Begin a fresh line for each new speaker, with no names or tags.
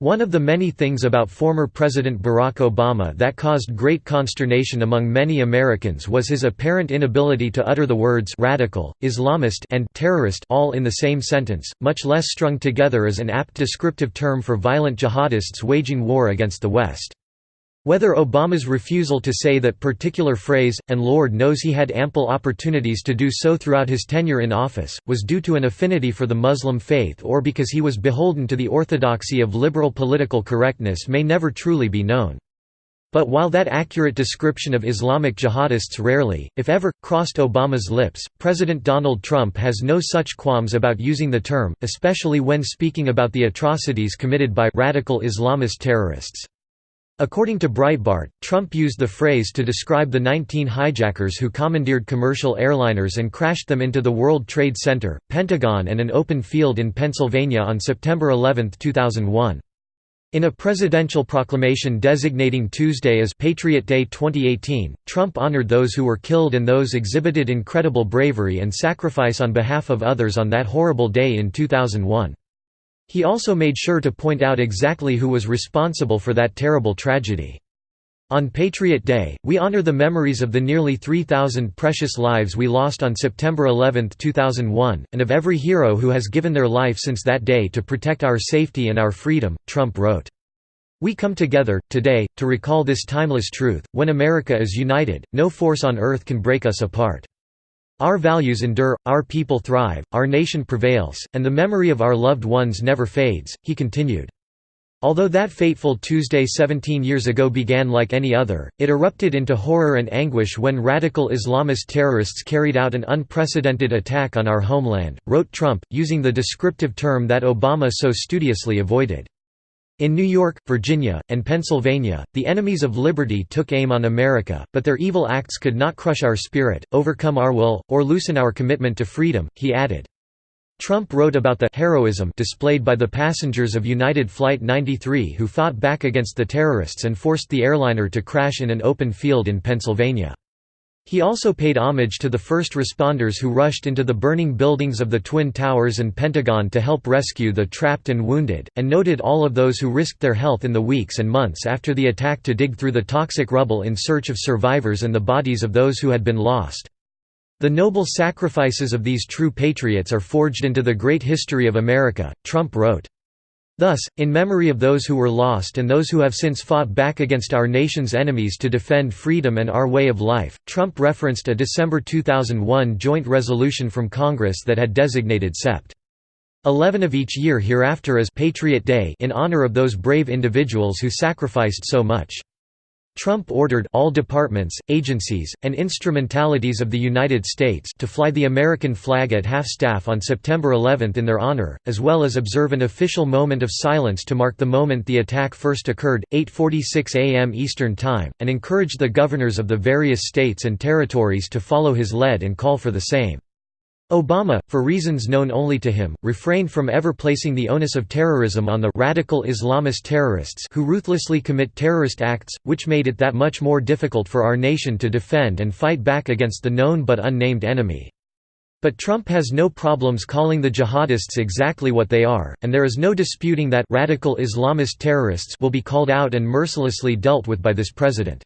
One of the many things about former President Barack Obama that caused great consternation among many Americans was his apparent inability to utter the words radical, Islamist and terrorist all in the same sentence, much less strung together as an apt descriptive term for violent jihadists waging war against the West. Whether Obama's refusal to say that particular phrase, and Lord knows he had ample opportunities to do so throughout his tenure in office, was due to an affinity for the Muslim faith or because he was beholden to the orthodoxy of liberal political correctness may never truly be known. But while that accurate description of Islamic jihadists rarely, if ever, crossed Obama's lips, President Donald Trump has no such qualms about using the term, especially when speaking about the atrocities committed by radical Islamist terrorists. According to Breitbart, Trump used the phrase to describe the 19 hijackers who commandeered commercial airliners and crashed them into the World Trade Center, Pentagon and an open field in Pennsylvania on September 11, 2001. In a presidential proclamation designating Tuesday as Patriot Day 2018, Trump honored those who were killed and those exhibited incredible bravery and sacrifice on behalf of others on that horrible day in 2001. He also made sure to point out exactly who was responsible for that terrible tragedy. On Patriot Day, we honor the memories of the nearly 3,000 precious lives we lost on September 11, 2001, and of every hero who has given their life since that day to protect our safety and our freedom, Trump wrote. We come together, today, to recall this timeless truth: when America is united, no force on earth can break us apart. Our values endure, our people thrive, our nation prevails, and the memory of our loved ones never fades, he continued. Although that fateful Tuesday 17 years ago began like any other, it erupted into horror and anguish when radical Islamist terrorists carried out an unprecedented attack on our homeland, wrote Trump, using the descriptive term that Obama so studiously avoided. In New York, Virginia, and Pennsylvania, the enemies of liberty took aim on America, but their evil acts could not crush our spirit, overcome our will, or loosen our commitment to freedom, he added. Trump wrote about the heroism displayed by the passengers of United Flight 93 who fought back against the terrorists and forced the airliner to crash in an open field in Pennsylvania. He also paid homage to the first responders who rushed into the burning buildings of the Twin Towers and Pentagon to help rescue the trapped and wounded, and noted all of those who risked their health in the weeks and months after the attack to dig through the toxic rubble in search of survivors and the bodies of those who had been lost. The noble sacrifices of these true patriots are forged into the great history of America, Trump wrote. Thus, in memory of those who were lost and those who have since fought back against our nation's enemies to defend freedom and our way of life, Trump referenced a December 2001 joint resolution from Congress that had designated Sept. 11 of each year hereafter as Patriot Day in honor of those brave individuals who sacrificed so much. Trump ordered all departments, agencies, and instrumentalities of the United States to fly the American flag at half-staff on September 11 in their honor, as well as observe an official moment of silence to mark the moment the attack first occurred, 8:46 a.m. Eastern Time, and encouraged the governors of the various states and territories to follow his lead and call for the same. Obama, for reasons known only to him, refrained from ever placing the onus of terrorism on the radical Islamist terrorists who ruthlessly commit terrorist acts, which made it that much more difficult for our nation to defend and fight back against the known but unnamed enemy. But Trump has no problems calling the jihadists exactly what they are, and there is no disputing that radical Islamist terrorists will be called out and mercilessly dealt with by this president.